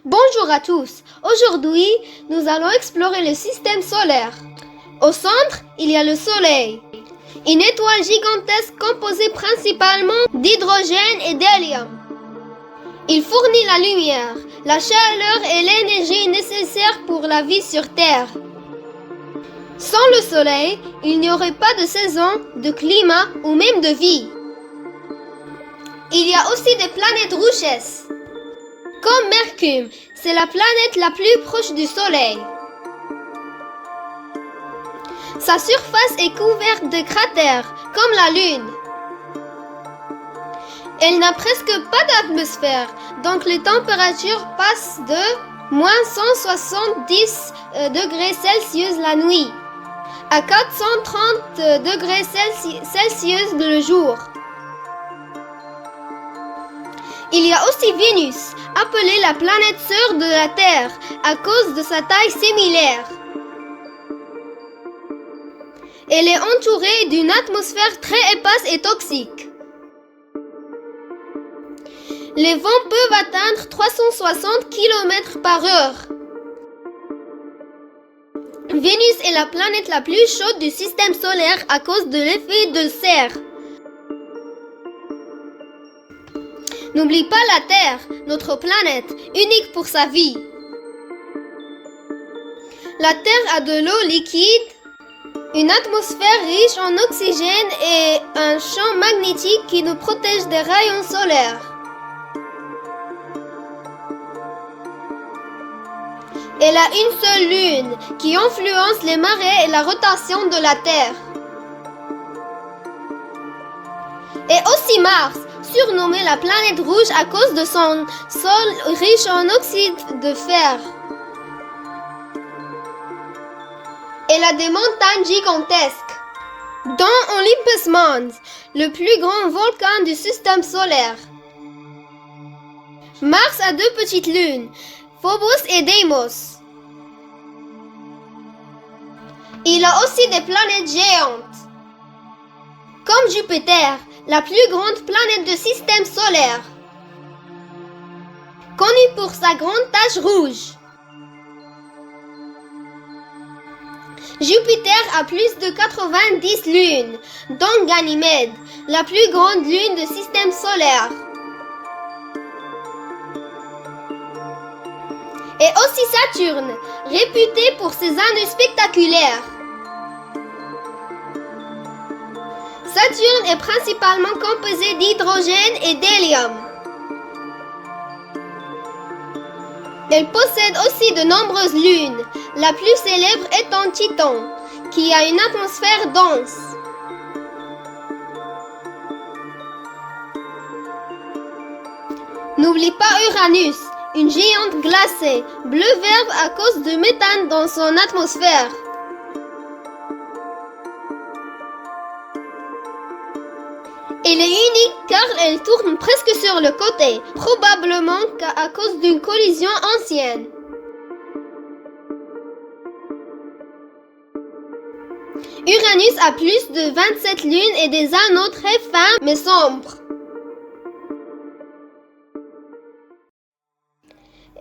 Bonjour à tous. Aujourd'hui, nous allons explorer le système solaire. Au centre, il y a le Soleil, une étoile gigantesque composée principalement d'hydrogène et d'hélium. Il fournit la lumière, la chaleur et l'énergie nécessaires pour la vie sur Terre. Sans le Soleil, il n'y aurait pas de saison, de climat ou même de vie. Il y a aussi des planètes rocheuses. Comme Mercure, c'est la planète la plus proche du Soleil. Sa surface est couverte de cratères, comme la Lune. Elle n'a presque pas d'atmosphère, donc les températures passent de moins 170 degrés Celsius la nuit à 430 degrés Celsius le jour. Il y a aussi Vénus, appelée la planète sœur de la Terre à cause de sa taille similaire. Elle est entourée d'une atmosphère très épaisse et toxique. Les vents peuvent atteindre 360 km/h. Vénus est la planète la plus chaude du système solaire à cause de l'effet de serre. N'oublie pas la Terre, notre planète, unique pour sa vie. La Terre a de l'eau liquide, une atmosphère riche en oxygène et un champ magnétique qui nous protège des rayons solaires. Elle a une seule lune qui influence les marées et la rotation de la Terre. Et aussi Mars, surnommée la planète rouge à cause de son sol riche en oxyde de fer. Elle a des montagnes gigantesques, dont Olympus Mons, le plus grand volcan du système solaire. Mars a deux petites lunes, Phobos et Deimos. Il a aussi des planètes géantes, comme Jupiter, la plus grande planète du système solaire, connue pour sa grande tache rouge. Jupiter a plus de 90 lunes, dont Ganymède, la plus grande lune du système solaire. Et aussi Saturne, réputé pour ses anneaux spectaculaires. Saturne est principalement composé d'hydrogène et d'hélium. Elle possède aussi de nombreuses lunes, la plus célèbre étant Titan, qui a une atmosphère dense. N'oublie pas Uranus, une géante glacée, bleu-vert à cause du méthane dans son atmosphère. Elle est unique car elle tourne presque sur le côté, probablement à cause d'une collision ancienne. Uranus a plus de 27 lunes et des anneaux très fins mais sombres.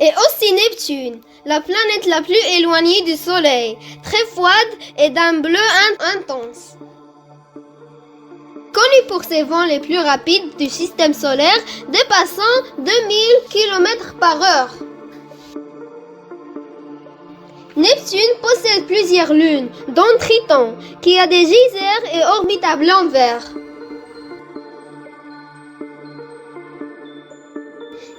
Et aussi Neptune, la planète la plus éloignée du Soleil, très froide et d'un bleu intense. Connue pour ses vents les plus rapides du système solaire, dépassant 2000 km/h. Neptune possède plusieurs lunes, dont Triton, qui a des geysers et orbites à blanc vert.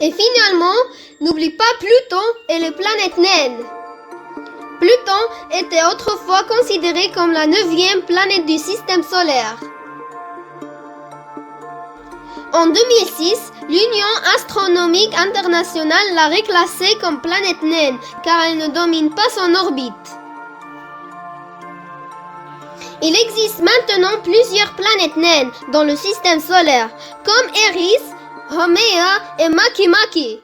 Et finalement, n'oublie pas Pluton et les planètes naines. Pluton était autrefois considéré comme la 9e planète du système solaire. En 2006, l'Union astronomique internationale l'a reclassée comme planète naine car elle ne domine pas son orbite. Il existe maintenant plusieurs planètes naines dans le système solaire, comme Eris, Haumea et Makemake.